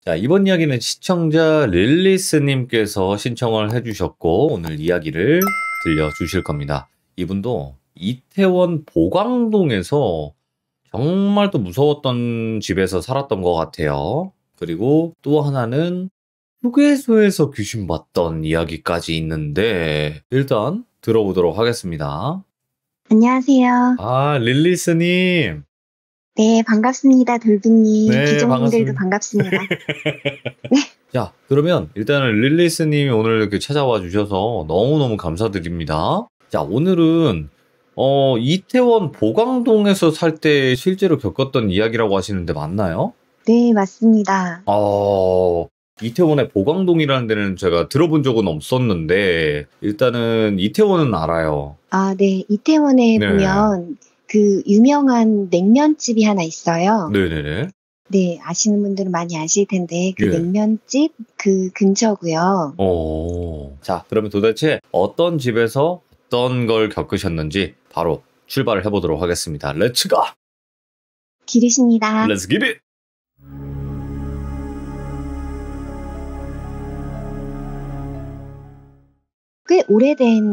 자, 이번 이야기는 시청자 릴리스님께서 신청을 해주셨고, 오늘 이야기를 들려주실 겁니다. 이분도 이태원 보광동에서 정말 또 무서웠던 집에서 살았던 것 같아요. 그리고 또 하나는 휴게소에서 귀신 봤던 이야기까지 있는데, 일단 들어보도록 하겠습니다. 안녕하세요. 아, 릴리스님. 네, 반갑습니다, 돌비님. 네, 기종님들도 반갑습니다. 네. 자, 그러면 일단은 릴리스님이 오늘 이렇게 찾아와 주셔서 너무너무 감사드립니다. 자, 오늘은 이태원 보광동에서 살 때 실제로 겪었던 이야기라고 하시는데 맞나요? 네, 맞습니다. 이태원의 보광동이라는 데는 제가 들어본 적은 없었는데 일단은 이태원은 알아요. 아, 네. 이태원에 네. 보면 그 유명한 냉면집이 하나 있어요. 네네네. 네, 아시는 분들은 많이 아실 텐데 그 예. 냉면집 그 근처고요. 자, 그러면 도대체 어떤 집에서 어떤 걸 겪으셨는지 바로 출발을 해보도록 하겠습니다. 렛츠 고! 길이십니다. 렛츠 기릿! 꽤 오래된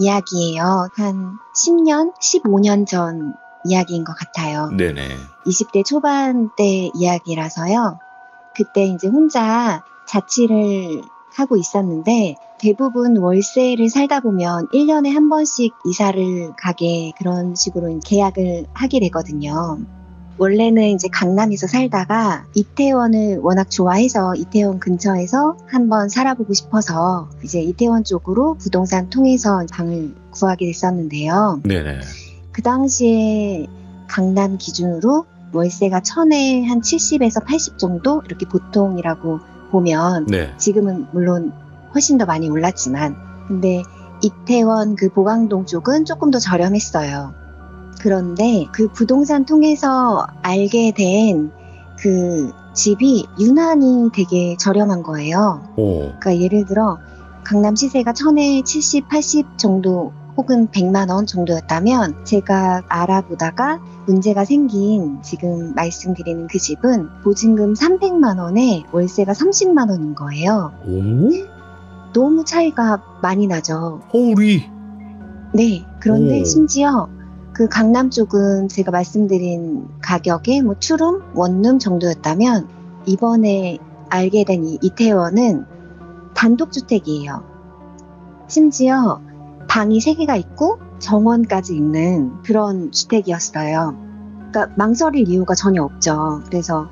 이야기예요. 한 10년, 15년 전 이야기인 것 같아요. 네네. 20대 초반 때 이야기라서요. 그때 이제 혼자 자취를 하고 있었는데 대부분 월세를 살다 보면 1년에 한 번씩 이사를 가게 그런 식으로 계약을 하게 되거든요. 원래는 이제 강남에서 살다가 이태원을 워낙 좋아해서 이태원 근처에서 한번 살아보고 싶어서 이제 이태원 쪽으로 부동산 통해서 방을 구하게 됐었는데요. 네네. 그 당시에 강남 기준으로 월세가 1000에 한 70에서 80 정도 이렇게 보통이라고 보면 네. 지금은 물론 훨씬 더 많이 올랐지만 근데 이태원 그 보광동 쪽은 조금 더 저렴했어요. 그런데 그 부동산 통해서 알게 된 그 집이 유난히 되게 저렴한 거예요. 그러니까 예를 들어 강남 시세가 1000에 70, 80 정도 혹은 100만 원 정도였다면 제가 알아보다가 문제가 생긴 지금 말씀드리는 그 집은 보증금 300만 원에 월세가 30만 원인 거예요. 너무 차이가 많이 나죠. 호리. 네. 그런데 오. 심지어 그 강남 쪽은 제가 말씀드린 가격에 뭐 투룸, 원룸 정도였다면 이번에 알게 된 이 이태원은 단독주택이에요. 심지어 방이 3개가 있고 정원까지 있는 그런 주택이었어요. 그러니까 망설일 이유가 전혀 없죠. 그래서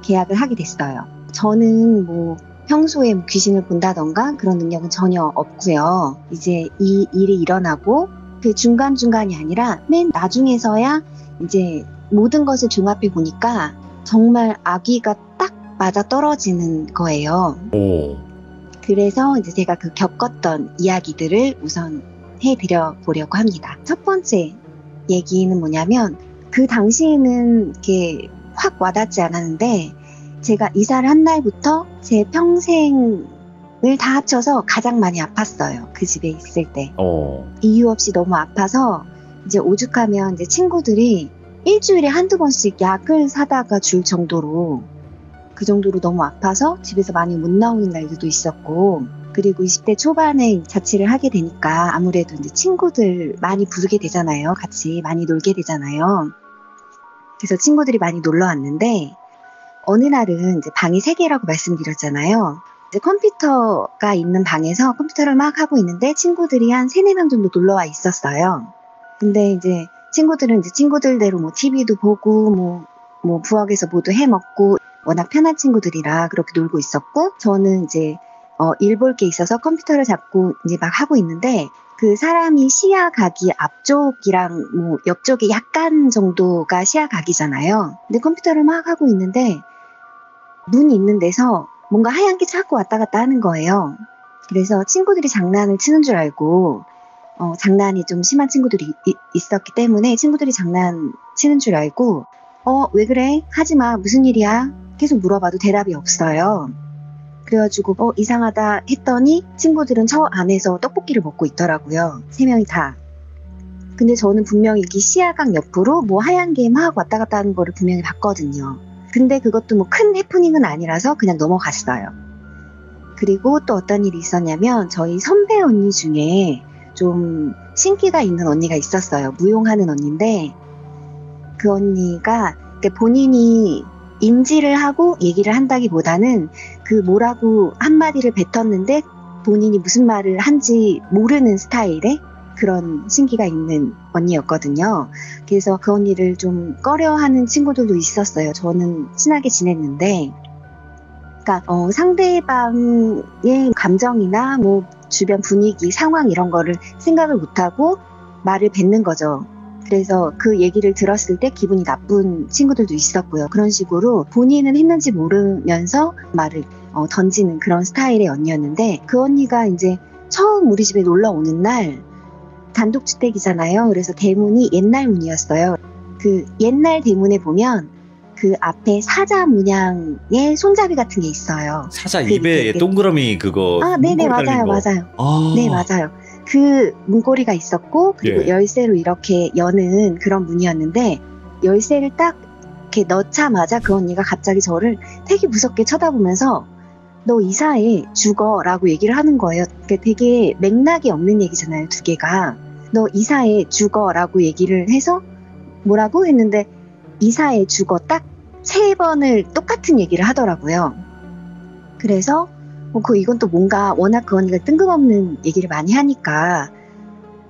계약을 하게 됐어요. 저는 뭐 평소에 뭐 귀신을 본다던가 그런 능력은 전혀 없고요. 이제 이 일이 일어나고 그 중간중간이 아니라 맨 나중에서야 이제 모든 것을 종합해 보니까 정말 아기가 딱 맞아 떨어지는 거예요. 그래서 이제 제가 그 겪었던 이야기들을 우선 해드려 보려고 합니다. 첫 번째 얘기는 뭐냐면 그 당시에는 이렇게 확 와닿지 않았는데 제가 이사를 한 날부터 제 평생을 다 합쳐서 가장 많이 아팠어요. 그 집에 있을 때. 이유 없이 너무 아파서 이제 오죽하면 이제 친구들이 일주일에 한두 번씩 약을 사다가 줄 정도로 그 정도로 너무 아파서 집에서 많이 못 나오는 날들도 있었고 그리고 20대 초반에 자취를 하게 되니까 아무래도 이제 친구들 많이 부르게 되잖아요. 같이 많이 놀게 되잖아요. 그래서 친구들이 많이 놀러 왔는데 어느 날은 이제 방이 3개라고 말씀드렸잖아요. 이제 컴퓨터가 있는 방에서 컴퓨터를 막 하고 있는데 친구들이 한 3, 4명 정도 놀러 와 있었어요. 근데 이제 친구들은 이제 친구들대로 뭐 TV도 보고 뭐 부엌에서 뭐도 해 먹고 워낙 편한 친구들이라 그렇게 놀고 있었고 저는 이제 일 볼 게 있어서 컴퓨터를 잡고 이제 막 하고 있는데 그 사람이 시야 각이 앞쪽이랑 뭐 옆쪽에 약간 정도가 시야 각이잖아요. 근데 컴퓨터를 막 하고 있는데 문이 있는 데서 뭔가 하얀 게 자꾸 왔다 갔다 하는 거예요. 그래서 친구들이 장난을 치는 줄 알고 장난이 좀 심한 친구들이 있었기 때문에 친구들이 장난치는 줄 알고 왜 그래? 하지마. 무슨 일이야? 계속 물어봐도 대답이 없어요. 그래가지고 이상하다 했더니 친구들은 저 안에서 떡볶이를 먹고 있더라고요. 3명이 다. 근데 저는 분명히 이렇게 시야각 옆으로 뭐 하얀 게 막 왔다 갔다 하는 거를 분명히 봤거든요. 근데 그것도 뭐 큰 해프닝은 아니라서 그냥 넘어갔어요. 그리고 또 어떤 일이 있었냐면 저희 선배 언니 중에 좀 신기가 있는 언니가 있었어요. 무용하는 언니인데 그 언니가 본인이 인지를 하고 얘기를 한다기보다는 그 뭐라고 한마디를 뱉었는데 본인이 무슨 말을 한지 모르는 스타일의 그런 신기가 있는 언니였거든요. 그래서 그 언니를 좀 꺼려하는 친구들도 있었어요. 저는 친하게 지냈는데 그러니까 상대방의 감정이나 뭐 주변 분위기, 상황 이런 거를 생각을 못하고 말을 뱉는 거죠. 그래서 그 얘기를 들었을 때 기분이 나쁜 친구들도 있었고요. 그런 식으로 본인은 했는지 모르면서 말을 던지는 그런 스타일의 언니였는데 그 언니가 이제 처음 우리 집에 놀러 오는 날 단독주택이잖아요. 그래서 대문이 옛날 문이었어요. 그 옛날 대문에 보면 그 앞에 사자 문양의 손잡이 같은 게 있어요. 사자 입에 동그라미 그거. 네네, 맞아요, 맞아요. 네, 맞아요. 그 문고리가 있었고, 그리고 열쇠로 이렇게 여는 그런 문이었는데, 열쇠를 딱 이렇게 넣자마자 그 언니가 갑자기 저를 되게 무섭게 쳐다보면서, 너 이사해, 죽어라고 얘기를 하는 거예요. 그러니까 되게 맥락이 없는 얘기잖아요, 두 개가. 너 이사해, 죽어라고 얘기를 해서, 뭐라고 했는데, 이사해, 죽어 딱 3번을 똑같은 얘기를 하더라고요. 그래서 이건 또 뭔가 워낙 그 언니가 뜬금없는 얘기를 많이 하니까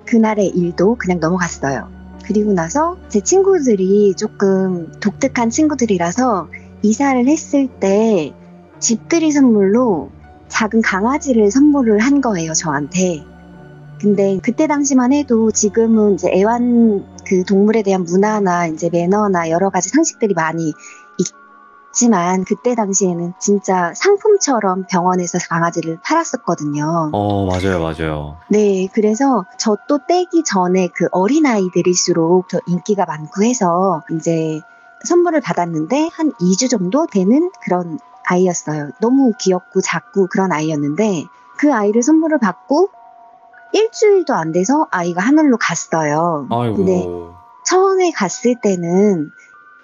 그날의 일도 그냥 넘어갔어요. 그리고 나서 제 친구들이 조금 독특한 친구들이라서 이사를 했을 때 집들이 선물로 작은 강아지를 선물을 한 거예요, 저한테. 근데 그때 당시만 해도 지금은 이제 애완 그 동물에 대한 문화나 이제 매너나 여러 가지 상식들이 많이 있지만 그때 당시에는 진짜 상품처럼 병원에서 강아지를 팔았었거든요. 맞아요. 네, 그래서 저 또 떼기 전에 그 어린아이들일수록 더 인기가 많고 해서 이제 선물을 받았는데 한 2주 정도 되는 그런 아이였어요. 너무 귀엽고 작고 그런 아이였는데 그 아이를 선물을 받고 일주일도 안 돼서 아이가 하늘로 갔어요. 아이고. 근데 처음에 갔을 때는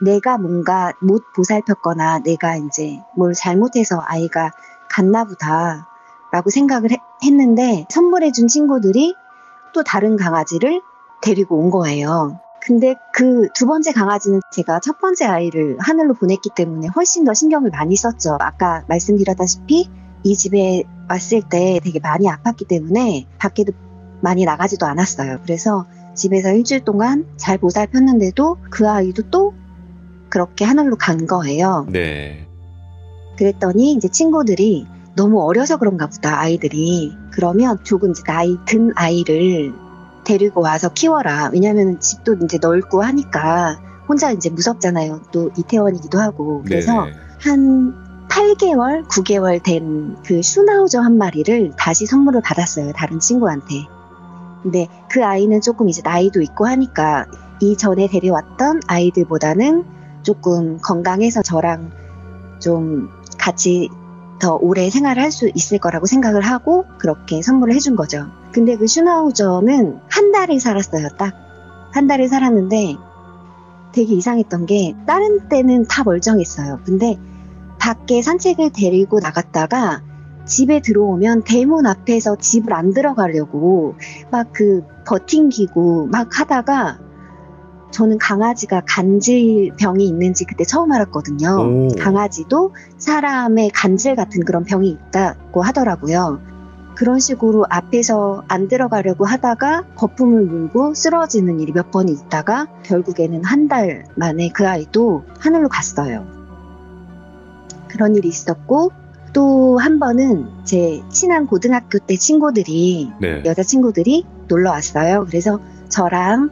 내가 뭔가 못 보살폈거나 내가 이제 뭘 잘못해서 아이가 갔나 보다 라고 생각을 했는데 선물해준 친구들이 또 다른 강아지를 데리고 온 거예요. 근데 그 2번째 강아지는 제가 첫 번째 아이를 하늘로 보냈기 때문에 훨씬 더 신경을 많이 썼죠. 아까 말씀드렸다시피 이 집에 왔을 때 되게 많이 아팠기 때문에 밖에도 많이 나가지도 않았어요. 그래서 집에서 일주일 동안 잘 보살폈는데도 그 아이도 또 그렇게 하늘로 간 거예요. 네. 그랬더니 이제 친구들이 너무 어려서 그런가 보다, 아이들이. 그러면 조금 이제 나이 든 아이를 데리고 와서 키워라. 왜냐면 집도 이제 넓고 하니까 혼자 이제 무섭잖아요. 또 이태원이기도 하고. 그래서 네네. 한 8개월, 9개월 된 그 슈나우저 한 마리를 다시 선물을 받았어요. 다른 친구한테. 근데 그 아이는 조금 이제 나이도 있고 하니까 이전에 데려왔던 아이들보다는 조금 건강해서 저랑 좀 같이 더 오래 생활을 할 수 있을 거라고 생각을 하고 그렇게 선물을 해준 거죠. 근데 그 슈나우저는 한 달을 살았어요. 딱 한 달을 살았는데 되게 이상했던 게 다른 때는 다 멀쩡했어요. 근데 밖에 산책을 데리고 나갔다가 집에 들어오면 대문 앞에서 집을 안 들어가려고 막 그 버팅기고 막 하다가 저는 강아지가 간질병이 있는지 그때 처음 알았거든요. 강아지도 사람의 간질 같은 그런 병이 있다고 하더라고요. 그런 식으로 앞에서 안 들어가려고 하다가 거품을 물고 쓰러지는 일이 몇 번 있다가 결국에는 한 달 만에 그 아이도 하늘로 갔어요. 그런 일이 있었고 또 한 번은 제 친한 고등학교 때 친구들이 여자친구들이 놀러 왔어요. 그래서 저랑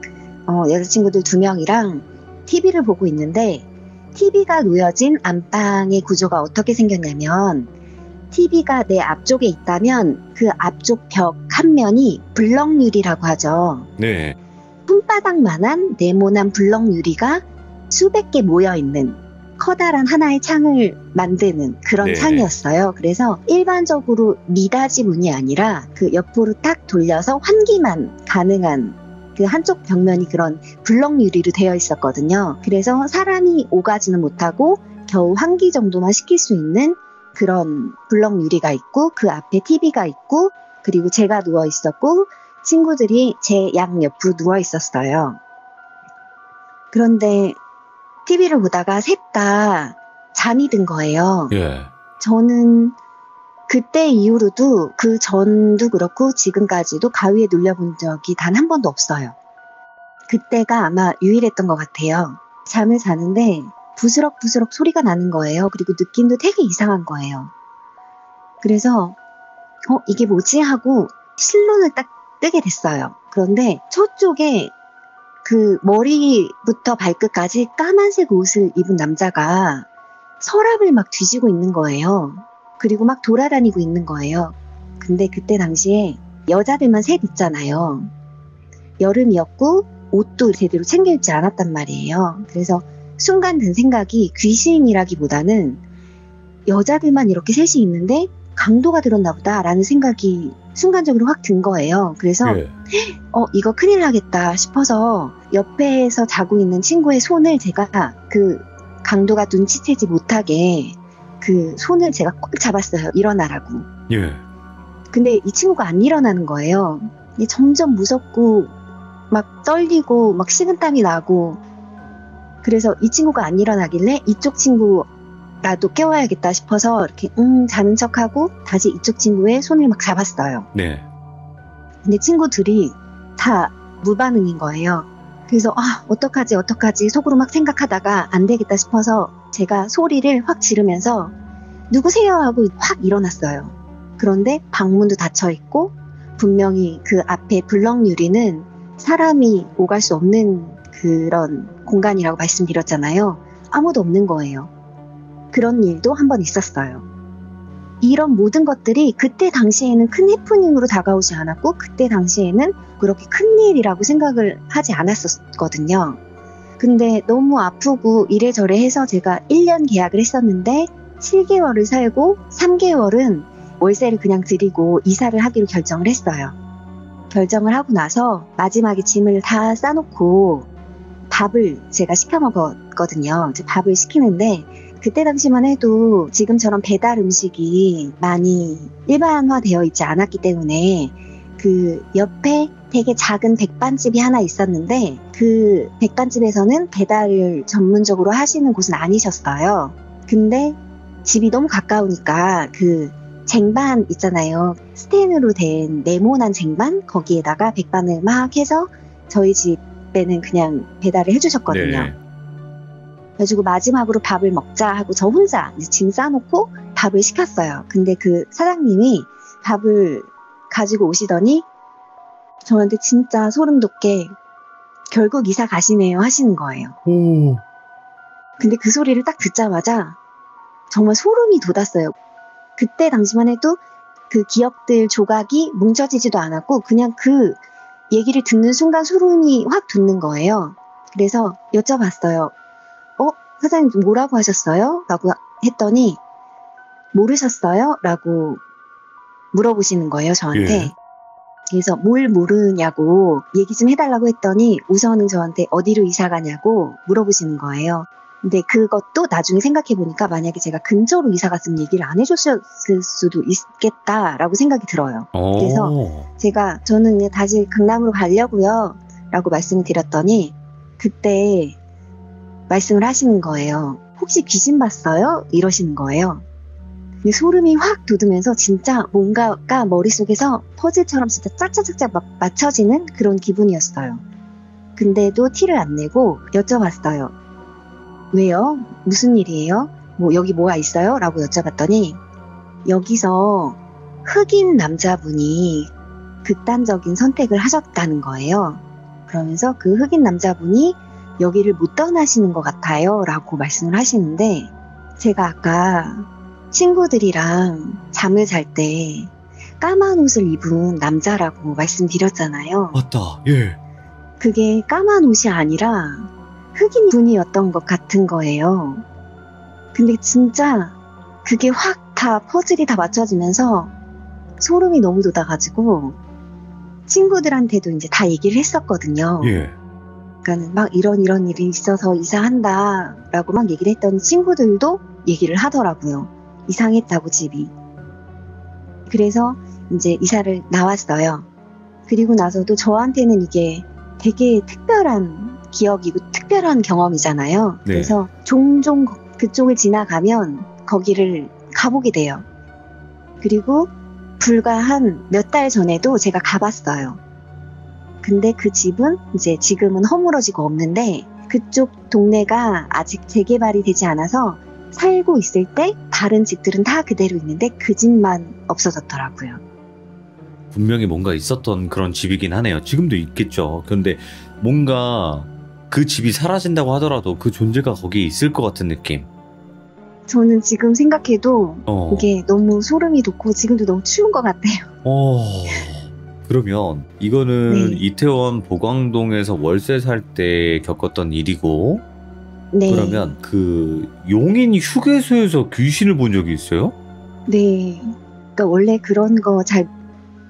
여자친구들 2명이랑 TV를 보고 있는데 TV가 놓여진 안방의 구조가 어떻게 생겼냐면 TV가 내 앞쪽에 있다면 그 앞쪽 벽 한 면이 블럭유리라고 하죠. 네. 손바닥만한 네모난 블럭유리가 수백 개 모여있는 커다란 하나의 창을 만드는 그런 창이었어요. 그래서 일반적으로 미닫이 문이 아니라 그 옆으로 딱 돌려서 환기만 가능한 그 한쪽 벽면이 그런 블럭 유리로 되어 있었거든요. 그래서 사람이 오가지는 못하고 겨우 환기 정도만 시킬 수 있는 그런 블럭 유리가 있고 그 앞에 TV가 있고 그리고 제가 누워 있었고 친구들이 제 양옆으로 누워 있었어요. 그런데 TV를 보다가 셋 다 잠이 든 거예요. 예. 저는 그때 이후로도 그 전도 그렇고 지금까지도 가위에 눌려본 적이 단 한 번도 없어요. 그때가 아마 유일했던 것 같아요. 잠을 자는데 부스럭부스럭 소리가 나는 거예요. 그리고 느낌도 되게 이상한 거예요. 그래서 이게 뭐지? 하고 실눈을 딱 뜨게 됐어요. 그런데 저쪽에 그 머리부터 발끝까지 까만색 옷을 입은 남자가 서랍을 막 뒤지고 있는 거예요. 그리고 막 돌아다니고 있는 거예요. 근데 그때 당시에 여자들만 셋 있잖아요. 여름이었고 옷도 제대로 챙겨 입지 않았단 말이에요. 그래서 순간 든 생각이 귀신이라기보다는 여자들만 이렇게 셋이 있는데 강도가 들었나 보다라는 생각이 순간적으로 확 든 거예요. 그래서 예. 이거 큰일 나겠다 싶어서 옆에서 자고 있는 친구의 손을 제가 그 강도가 눈치채지 못하게 그 손을 제가 꽉 잡았어요. 일어나라고. 예. 근데 이 친구가 안 일어나는 거예요. 점점 무섭고 막 떨리고 막 식은땀이 나고 그래서 이 친구가 안 일어나길래 이쪽 친구라도 깨워야겠다 싶어서 이렇게 자는 척하고 다시 이쪽 친구의 손을 막 잡았어요. 네. 근데 친구들이 다 무반응인 거예요. 그래서 어떡하지 속으로 막 생각하다가 안 되겠다 싶어서 제가 소리를 확 지르면서 누구세요? 하고 확 일어났어요. 그런데 방문도 닫혀 있고 분명히 그 앞에 블럭 유리는 사람이 오갈 수 없는 그런 공간이라고 말씀드렸잖아요. 아무도 없는 거예요. 그런 일도 한 번 있었어요. 이런 모든 것들이 그때 당시에는 큰 해프닝으로 다가오지 않았고 그때 당시에는 그렇게 큰일이라고 생각을 하지 않았었거든요. 근데 너무 아프고 이래저래 해서 제가 1년 계약을 했었는데 7개월을 살고 3개월은 월세를 그냥 드리고 이사를 하기로 결정을 했어요. 결정을 하고 나서 마지막에 짐을 다 싸놓고 밥을 제가 시켜 먹었거든요. 밥을 시키는데 그때 당시만 해도 지금처럼 배달 음식이 많이 일반화되어 있지 않았기 때문에 그 옆에 되게 작은 백반집이 하나 있었는데 그 백반집에서는 배달을 전문적으로 하시는 곳은 아니셨어요. 근데 집이 너무 가까우니까 그 쟁반 있잖아요. 스텐으로 된 네모난 쟁반 거기에다가 백반을 막 해서 저희 집에는 그냥 배달을 해주셨거든요. 네. 그래가지고 마지막으로 밥을 먹자 하고 저 혼자 이제 짐 싸놓고 밥을 시켰어요. 근데 그 사장님이 밥을 가지고 오시더니 저한테 진짜 소름 돋게 결국 이사 가시네요 하시는 거예요. 오. 근데 그 소리를 딱 듣자마자 정말 소름이 돋았어요. 그때 당시만 해도 그 기억들 조각이 뭉쳐지지도 않았고 그냥 그 얘기를 듣는 순간 소름이 확 돋는 거예요. 그래서 여쭤봤어요. 사장님 뭐라고 하셨어요? 라고 했더니 모르셨어요? 라고 물어보시는 거예요, 저한테. 예. 그래서 뭘 모르냐고 얘기 좀 해달라고 했더니 우선은 저한테 어디로 이사 가냐고 물어보시는 거예요. 근데 그것도 나중에 생각해보니까 만약에 제가 근처로 이사 갔으면 얘기를 안 해줬을 수도 있겠다라고 생각이 들어요. 그래서 저는 그냥 다시 강남으로 가려고요 라고 말씀을 드렸더니 그때 말씀을 하시는 거예요. 혹시 귀신 봤어요? 이러시는 거예요. 근데 소름이 확 돋으면서 진짜 뭔가가 머릿속에서 퍼즐처럼 진짜 짝짝짝짝 막 맞춰지는 그런 기분이었어요. 근데도 티를 안 내고 여쭤봤어요. 왜요? 무슨 일이에요? 여기 뭐가 있어요? 라고 여쭤봤더니 여기서 흑인 남자분이 극단적인 선택을 하셨다는 거예요. 그러면서 그 흑인 남자분이 여기를 못 떠나시는 것 같아요 라고 말씀을 하시는데 제가 아까 친구들이랑 잠을 잘 때 까만 옷을 입은 남자라고 말씀드렸잖아요. 맞다. 예. 그게 까만 옷이 아니라 흑인 분이었던 것 같은 거예요. 근데 진짜 그게 확 다 퍼즐이 다 맞춰지면서 소름이 너무 돋아가지고 친구들한테도 이제 다 얘기를 했었거든요. 예. 그러니까 막 이런 일이 있어서 이사한다 라고 막 얘기를 했더니 친구들도 얘기를 하더라고요. 이상했다고 집이. 그래서 이제 이사를 나왔어요. 그리고 나서도 저한테는 이게 되게 특별한 기억이고 특별한 경험이잖아요. 네. 그래서 종종 그쪽을 지나가면 거기를 가보게 돼요. 그리고 불과 한 몇 달 전에도 제가 가봤어요. 근데 그 집은 이제 지금은 허물어지고 없는데 그쪽 동네가 아직 재개발이 되지 않아서 살고 있을 때 다른 집들은 다 그대로 있는데 그 집만 없어졌더라고요. 분명히 뭔가 있었던 그런 집이긴 하네요. 지금도 있겠죠. 그런데 뭔가 그 집이 사라진다고 하더라도 그 존재가 거기에 있을 것 같은 느낌. 저는 지금 생각해도 이게 너무 소름이 돋고 지금도 너무 추운 것 같아요. 그러면 이거는 네. 이태원 보광동에서 월세 살 때 겪었던 일이고, 네. 그러면 그 용인 휴게소에서 귀신을 본 적이 있어요? 네. 그러니까 원래 그런 거 잘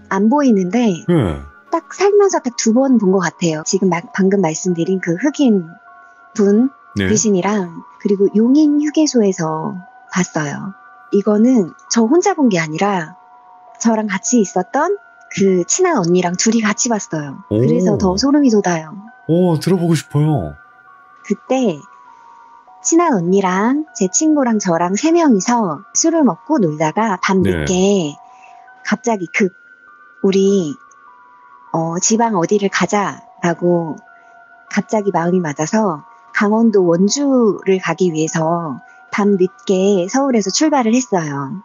안 보이는데 네. 딱 살면서 딱 2번 본 것 같아요. 지금 방금 말씀드린 그 흑인 분 네. 귀신이랑 그리고 용인 휴게소에서 봤어요. 이거는 저 혼자 본 게 아니라 저랑 같이 있었던 그 친한 언니랑 둘이 같이 봤어요. 그래서 더 소름이 돋아요. 들어보고 싶어요. 그때 친한 언니랑 제 친구랑 저랑 3명이서 술을 먹고 놀다가 밤늦게 갑자기 우리 지방 어디를 가자라고 갑자기 마음이 맞아서 강원도 원주를 가기 위해서 밤늦게 서울에서 출발을 했어요.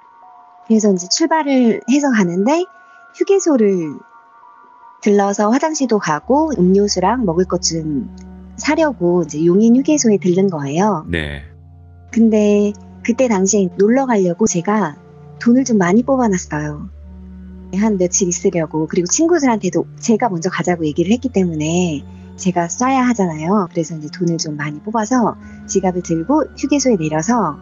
그래서 이제 출발을 해서 가는데 휴게소를 들러서 화장실도 가고 음료수랑 먹을 것 좀 사려고 이제 용인 휴게소에 들른 거예요. 네. 근데 그때 당시에 놀러 가려고 제가 돈을 좀 많이 뽑아놨어요. 한 며칠 있으려고. 그리고 친구들한테도 제가 먼저 가자고 얘기를 했기 때문에 제가 써야 하잖아요. 그래서 이제 돈을 좀 많이 뽑아서 지갑을 들고 휴게소에 내려서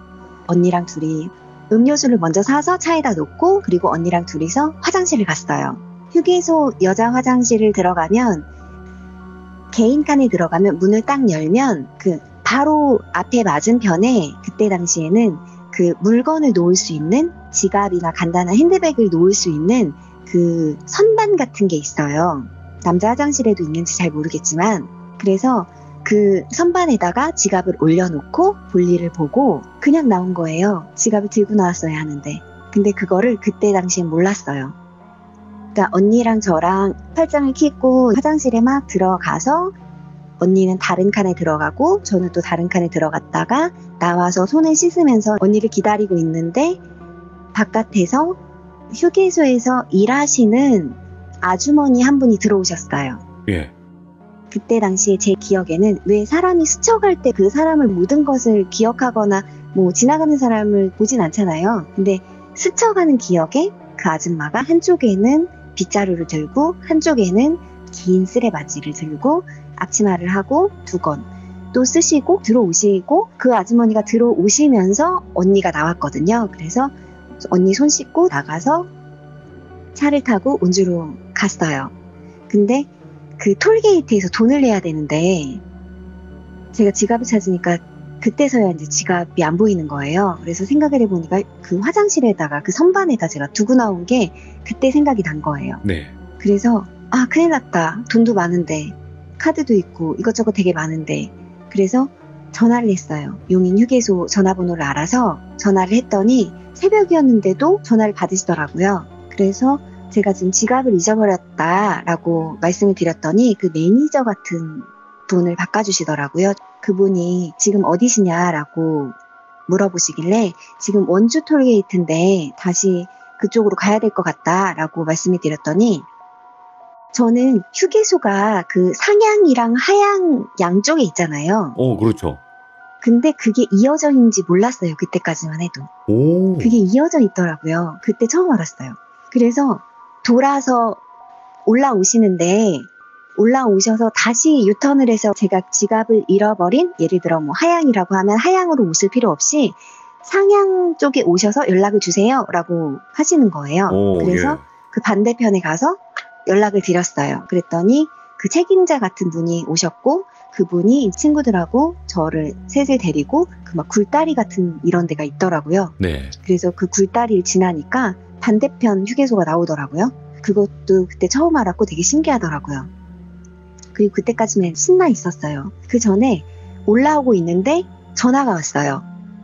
언니랑 둘이 음료수를 먼저 사서 차에다 놓고 그리고 언니랑 둘이서 화장실을 갔어요. 휴게소 여자 화장실을 들어가면 개인 칸에 들어가면 문을 딱 열면 그 바로 앞에 맞은편에 그때 당시에는 그 물건을 놓을 수 있는 지갑이나 간단한 핸드백을 놓을 수 있는 그 선반 같은 게 있어요. 남자 화장실에도 있는지 잘 모르겠지만 그래서 그 선반에다가 지갑을 올려놓고 볼일을 보고 그냥 나온 거예요. 지갑을 들고 나왔어야 하는데. 근데 그거를 그때 당시엔 몰랐어요. 그러니까 언니랑 저랑 팔짱을 끼고 화장실에 막 들어가서 언니는 다른 칸에 들어가고 저는 또 다른 칸에 들어갔다가 나와서 손을 씻으면서 언니를 기다리고 있는데 바깥에서 휴게소에서 일하시는 아주머니 한 분이 들어오셨어요. 예. 그때 당시에 제 기억에는 왜 사람이 스쳐갈 때 그 사람을 모든 것을 기억하거나 뭐 지나가는 사람을 보진 않잖아요. 근데 스쳐가는 기억에 그 아줌마가 한쪽에는 빗자루를 들고 한쪽에는 긴 쓰레바지를 들고 앞치마를 하고 두건 또 쓰시고 들어오시고 그 아주머니가 들어오시면서 언니가 나왔거든요. 그래서 언니 손 씻고 나가서 차를 타고 원주로 갔어요. 근데 그 톨게이트에서 돈을 내야 되는데 제가 지갑을 찾으니까 그때서야 이제 지갑이 안 보이는 거예요. 그래서 생각을 해보니까 그 화장실에다가 그 선반에다 제가 두고 나온 게 그때 생각이 난 거예요. 네. 그래서 큰일 났다. 돈도 많은데 카드도 있고 이것저것 되게 많은데 그래서 전화를 했어요. 용인 휴게소 전화번호를 알아서 전화를 했더니 새벽이었는데도 전화를 받으시더라고요. 그래서 제가 지금 지갑을 잊어버렸다라고 말씀을 드렸더니 그 매니저 같은 분을 바꿔주시더라고요. 그분이 지금 어디시냐라고 물어보시길래 지금 원주 톨게이트인데 다시 그쪽으로 가야 될 것 같다라고 말씀을 드렸더니 저는 휴게소가 그 상향이랑 하향 양쪽에 있잖아요. 그렇죠. 근데 그게 이어져 있는지 몰랐어요. 그때까지만 해도. 그게 이어져 있더라고요. 그때 처음 알았어요. 그래서 돌아서 올라오셔서 다시 유턴을 해서 제가 지갑을 잃어버린 예를 들어 뭐 하향이라고 하면 하향으로 오실 필요 없이 상향 쪽에 오셔서 연락을 주세요 라고 하시는 거예요. 그래서 그 반대편에 가서 연락을 드렸어요. 그랬더니 그 책임자 같은 분이 오셨고 그분이 친구들하고 저를 셋을 데리고 그 막 굴다리 같은 이런 데가 있더라고요. 네. 그래서 그 굴다리를 지나니까 반대편 휴게소가 나오더라고요. 그것도 그때 처음 알았고 되게 신기하더라고요. 그리고 그때까지는 신나 있었어요. 그 전에 올라오고 있는데 전화가 왔어요.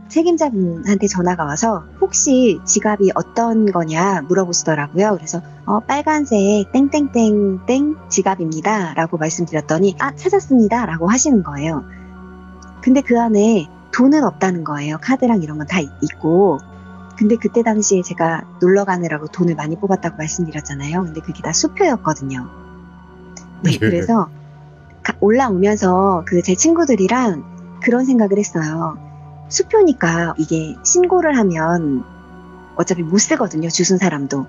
책임자분한테 전화가 와서 혹시 지갑이 어떤 거냐 물어보시더라고요. 그래서 빨간색 땡땡땡땡 지갑입니다 라고 말씀드렸더니 찾았습니다 라고 하시는 거예요. 근데 그 안에 돈은 없다는 거예요. 카드랑 이런 건 다 있고. 근데 그때 당시에 제가 놀러 가느라고 돈을 많이 뽑았다고 말씀드렸잖아요. 근데 그게 다 수표였거든요. 네, 그래서 올라오면서 제 친구들이랑 그런 생각을 했어요. 수표니까 이게 신고를 하면 어차피 못 쓰거든요. 주순 사람도.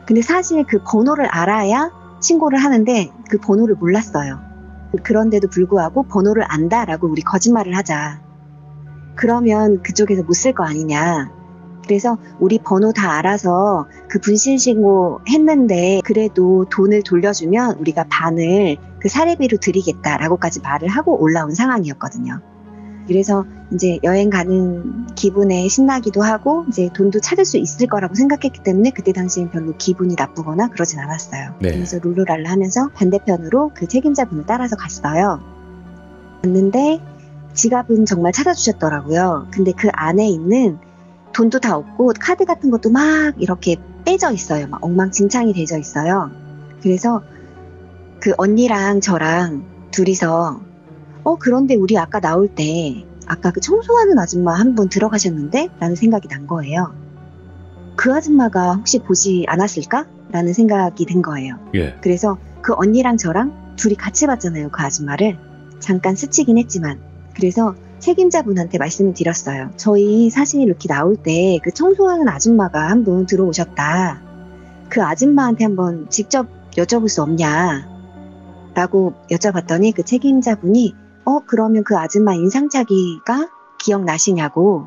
근데 사실 그 번호를 알아야 신고를 하는데 그 번호를 몰랐어요. 그런데도 불구하고 번호를 안다라고 우리 거짓말을 하자. 그러면 그쪽에서 못 쓸 거 아니냐. 그래서 우리 번호 다 알아서 그 분실 신고 했는데 그래도 돈을 돌려주면 우리가 반을 그 사례비로 드리겠다라고까지 말을 하고 올라온 상황이었거든요. 그래서 이제 여행 가는 기분에 신나기도 하고 이제 돈도 찾을 수 있을 거라고 생각했기 때문에 그때 당시엔 별로 기분이 나쁘거나 그러진 않았어요. 네. 그래서 룰루랄라 하면서 반대편으로 그 책임자분을 따라서 갔어요. 갔는데 지갑은 정말 찾아주셨더라고요. 근데 그 안에 있는 돈도 다 없고 카드 같은 것도 막 이렇게 빼져 있어요. 막 엉망진창이 되져 있어요. 그래서 그 언니랑 저랑 둘이서 그런데 우리 아까 나올 때 아까 그 청소하는 아줌마 한 분 들어가셨는데? 라는 생각이 난 거예요. 그 아줌마가 혹시 보지 않았을까? 라는 생각이 든 거예요. 예. 그래서 그 언니랑 저랑 둘이 같이 봤잖아요. 그 아줌마를. 잠깐 스치긴 했지만. 그래서 책임자분한테 말씀을 드렸어요. 저희 사실 이렇게 나올 때 그 청소하는 아줌마가 한 분 들어오셨다. 그 아줌마한테 한번 직접 여쭤볼 수 없냐? 라고 여쭤봤더니 그 책임자분이 그러면 그 아줌마 인상착의가 기억나시냐고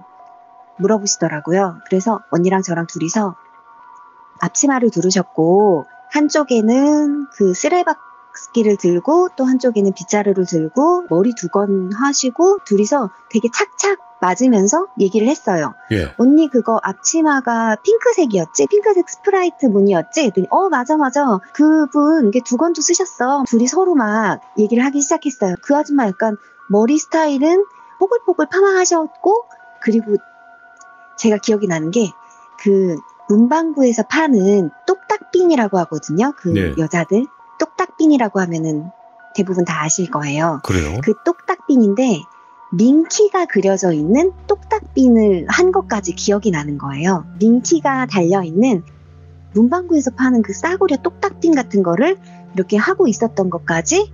물어보시더라고요. 그래서 언니랑 저랑 둘이서 앞치마를 두르셨고 한쪽에는 그 쓰레받기를 들고 또 한쪽에는 빗자루를 들고 머리 두건 하시고 둘이서 되게 착착 맞으면서 얘기를 했어요. 예. 언니 그거 앞치마가 핑크색이었지? 핑크색 스프라이트 무늬였지? 했더니 맞아 그분 이게 두 건도 쓰셨어. 둘이 서로 막 얘기를 하기 시작했어요. 그 아줌마 약간 머리 스타일은 뽀글뽀글 파마하셨고 그리고 제가 기억이 나는 게 그 문방구에서 파는 똑딱빈이라고 하거든요. 그 네. 여자들 똑딱빈이라고 하면은 대부분 다 아실 거예요. 그래요? 그 똑딱빈인데 민키가 그려져 있는 똑딱빈을 한 것까지 기억이 나는 거예요. 민키가 달려있는 문방구에서 파는 그 싸구려 똑딱빈 같은 거를 이렇게 하고 있었던 것까지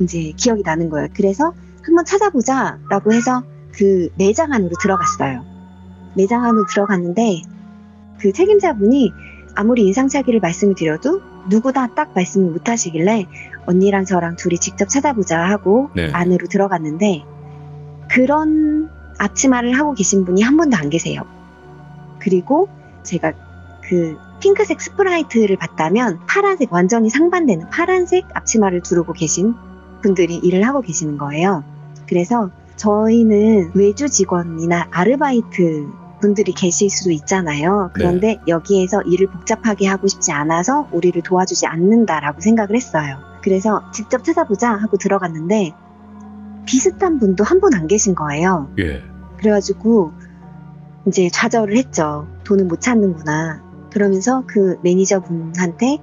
이제 기억이 나는 거예요. 그래서 한번 찾아보자 라고 해서 그 매장 안으로 들어갔어요. 매장 안으로 들어갔는데 그 책임자분이 아무리 인상착의를 말씀을 드려도 누구나 딱 말씀을 못 하시길래 언니랑 저랑 둘이 직접 찾아보자 하고 네. 안으로 들어갔는데 그런 앞치마를 하고 계신 분이 한 분도 안 계세요. 그리고 제가 그 핑크색 스프라이트를 봤다면 파란색 완전히 상반되는 파란색 앞치마를 두르고 계신 분들이 일을 하고 계시는 거예요. 그래서 저희는 외주 직원이나 아르바이트 분들이 계실 수도 있잖아요. 그런데 여기에서 일을 복잡하게 하고 싶지 않아서 우리를 도와주지 않는다라고 생각을 했어요. 그래서 직접 찾아보자 하고 들어갔는데 비슷한 분도 한 분 안 계신 거예요. 예. 그래가지고 이제 좌절을 했죠. 돈을 못 찾는구나. 그러면서 그 매니저분한테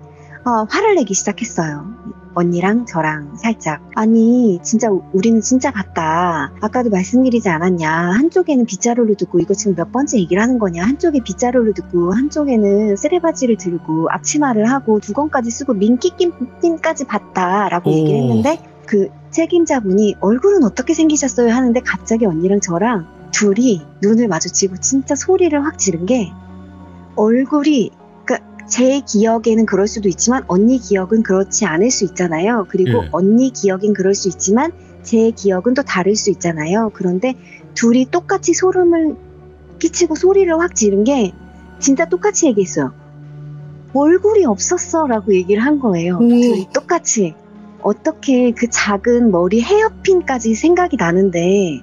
화를 내기 시작했어요. 언니랑 저랑 살짝 아니 진짜 우리는 진짜 봤다. 아까도 말씀드리지 않았냐. 한쪽에는 빗자루를 두고 이거 지금 몇 번째 얘기를 하는 거냐. 한쪽에 빗자루를 두고 한쪽에는 쓰레바지를 들고 앞치마를 하고 두건까지 쓰고 민키핀까지 봤다라고 얘기를 했는데 그 책임자분이 얼굴은 어떻게 생기셨어요 하는데 갑자기 언니랑 저랑 둘이 눈을 마주치고 진짜 소리를 확 지른 게 얼굴이 제 기억에는 그럴 수도 있지만 언니 기억은 그렇지 않을 수 있잖아요. 그리고 언니 기억엔 그럴 수 있지만 제 기억은 또 다를 수 있잖아요. 그런데 둘이 똑같이 소름을 끼치고 소리를 확 지른 게 진짜 똑같이 얘기했어요. 얼굴이 없었어 라고 얘기를 한 거예요. 둘이 똑같이. 어떻게 그 작은 머리 헤어핀까지 생각이 나는데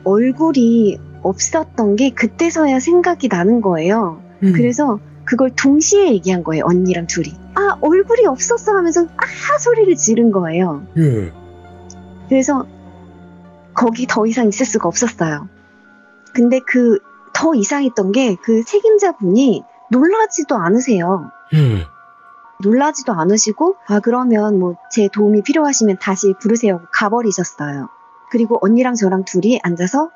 얼굴이 없었던 게 그때서야 생각이 나는 거예요. 그래서 그걸 동시에 얘기한 거예요. 언니랑 둘이. 아, 얼굴이 없었어 하면서 아 소리를 지른 거예요. 예. 그래서 거기 더 이상 있을 수가 없었어요. 근데 그 더 이상했던 게 그 책임자분이 놀라지도 않으세요. 예. 놀라지도 않으시고 아 그러면 뭐 제 도움이 필요하시면 다시 부르세요 하고 가버리셨어요. 그리고 언니랑 저랑 둘이 앉아서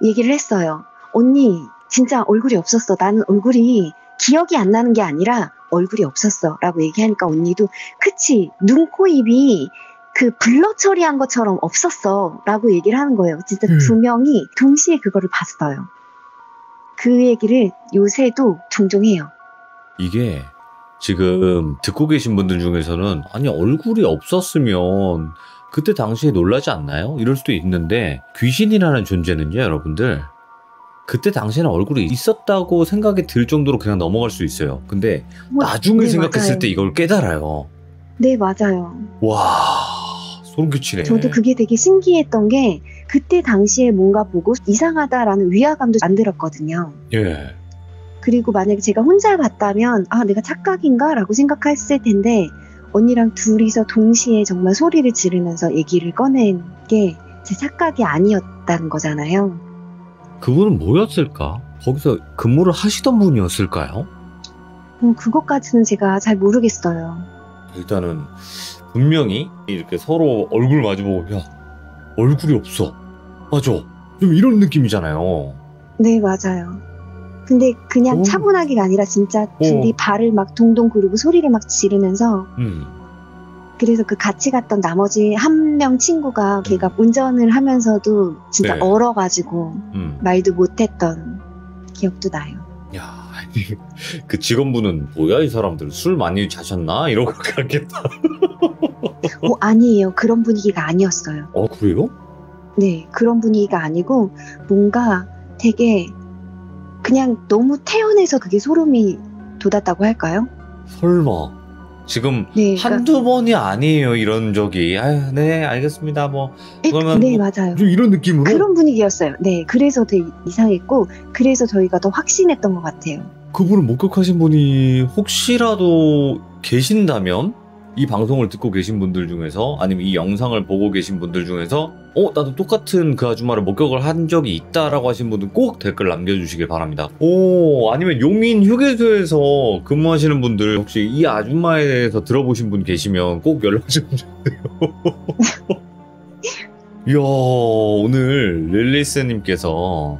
얘기를 했어요. 언니 진짜 얼굴이 없었어. 나는 얼굴이 기억이 안 나는 게 아니라 얼굴이 없었어 라고 얘기하니까 언니도 그치 눈, 코, 입이 그 블러 처리한 것처럼 없었어 라고 얘기를 하는 거예요. 진짜 두 명이 동시에 그거를 봤어요. 그 얘기를 요새도 종종 해요. 이게 지금 듣고 계신 분들 중에서는 아니 얼굴이 없었으면 그때 당시에 놀라지 않나요? 이럴 수도 있는데 귀신이라는 존재는요 여러분들 그때 당시에는 얼굴이 있었다고 생각이 들 정도로 그냥 넘어갈 수 있어요. 근데 나중에 네, 생각했을 맞아요. 때 이걸 깨달아요. 네 맞아요. 와 소름 끼치네. 저도 그게 되게 신기했던 게 그때 당시에 뭔가 보고 이상하다라는 위화감도 안 들었거든요. 예. 그리고 만약에 제가 혼자 봤다면 아 내가 착각인가? 라고 생각했을 텐데 언니랑 둘이서 동시에 정말 소리를 지르면서 얘기를 꺼낸 게 제 착각이 아니었다는 거잖아요. 그분은 뭐였을까? 거기서 근무를 하시던 분이었을까요? 그것까지는 제가 잘 모르겠어요. 일단은 분명히 이렇게 서로 얼굴 마주보고 야 얼굴이 없어 맞아 좀 이런 느낌이잖아요. 네 맞아요. 근데 그냥 오. 차분하게가 아니라 진짜 둘이 발을 막 동동 구르고 소리를 막 지르면서 그래서 그 같이 갔던 나머지 한 명 친구가 걔가 운전을 하면서도 진짜 네. 얼어가지고 말도 못했던 기억도 나요. 야, 그 직원분은 뭐야 이 사람들 술 많이 자셨나 이러고 갔겠다. 아니에요. 그런 분위기가 아니었어요. 그래요? 네, 그런 분위기가 아니고 뭔가 되게 그냥 너무 태연해서 그게 소름이 돋았다고 할까요? 설마 지금 네, 한두 번이 아니에요 이런 적이. 아유, 네 알겠습니다 뭐 그러면 네, 뭐 맞아요. 좀 이런 느낌으로 그런 분위기였어요. 네, 그래서 되게 이상했고 그래서 저희가 더 확신했던 것 같아요. 그분을 목격하신 분이 혹시라도 계신다면 이 방송을 듣고 계신 분들 중에서 아니면 이 영상을 보고 계신 분들 중에서 나도 똑같은 그 아줌마를 목격을 한 적이 있다라고 하신 분들 꼭 댓글 남겨주시길 바랍니다. 아니면 용인 휴게소에서 근무하시는 분들 혹시 이 아줌마에 대해서 들어보신 분 계시면 꼭 연락 좀 주세요. 이야 오늘 릴리스님께서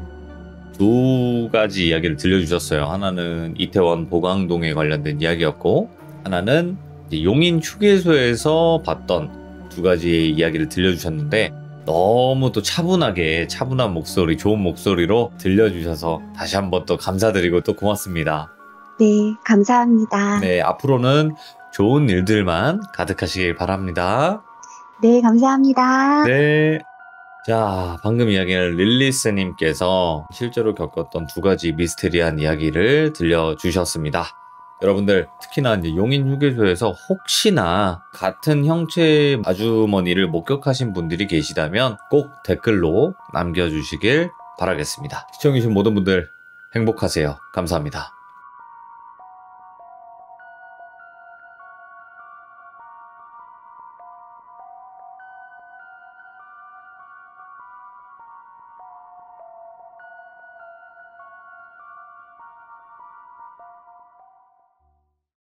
두 가지 이야기를 들려주셨어요. 하나는 이태원 보강동에 관련된 이야기였고 하나는 이제 용인 휴게소에서 봤던 두 가지의 이야기를 들려주셨는데 너무 또 차분한 목소리, 좋은 목소리로 들려주셔서 다시 한번 또 감사드리고 또 고맙습니다. 네, 감사합니다. 네, 앞으로는 좋은 일들만 가득하시길 바랍니다. 네, 감사합니다. 네. 자, 방금 이야기는 릴리스님께서 실제로 겪었던 두 가지 미스테리한 이야기를 들려주셨습니다. 여러분들 특히나 이제 용인 휴게소에서 혹시나 같은 형체의 아주머니를 목격하신 분들이 계시다면 꼭 댓글로 남겨주시길 바라겠습니다. 시청해주신 모든 분들 행복하세요. 감사합니다.